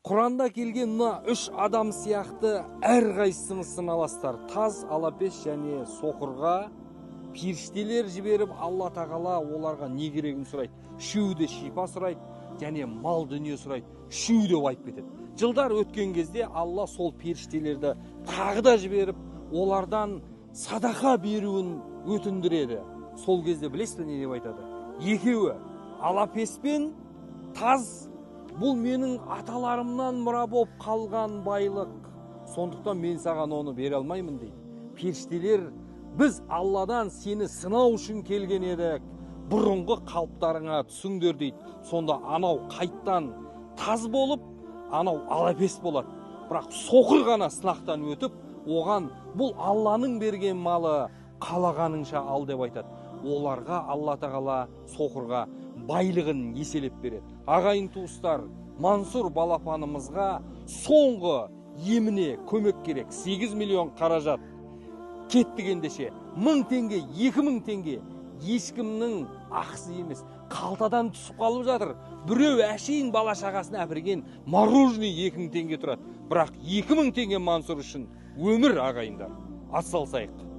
Құранда келген мына 3 адам сияқты әрқайсыңыз сыналасыздар. Таз, алапес және соқырға періштелер жіберіп, Алла тағала оларға не керегін сұрайды. Үшеуі де шипа сұрайды және мал дүние сұрайды. Үшеуі де байып кетеді. Жылдар өткен кезде Алла сол періштелерді тағы да жіберіп, олардан садақа беруін өтіндіреді. Сол кезде білесіз не деп айтады? Екеуі, алапес пен таз, бұл менің аталарымнан мұра болып қалған байлық. Сондықтан мен саған оны бере алмаймын дейді. Періштелер, біз Алладан сені сынау үшін келген едік. Бұрынғы қалыптарыңа түсіңдер дейді. Сонда анау қайттан таз болып, анау алапес болады. Бірақ соқыр ғана сынақтан өтіп, оған бұл Алланың берген малы қалағаныңша ал деп айтады. Оларға Алла тағала соқырға байлығын еселеп береді. Ағайын туыстар, Мансұр балапанымызға соңғы еміне көмек керек. 8 миллион қаражат кетті ендеше. 1000 теңге, 2000 теңге ешкімнің ақысы емес. Қалтадан түсіп қалып жатыр. Біреу әшейін бала шағасына әперген мороженый 2000 теңге тұрады. Бірақ 2000 теңге Мансұр үшін өмір, ағайындар. Атсалысайық.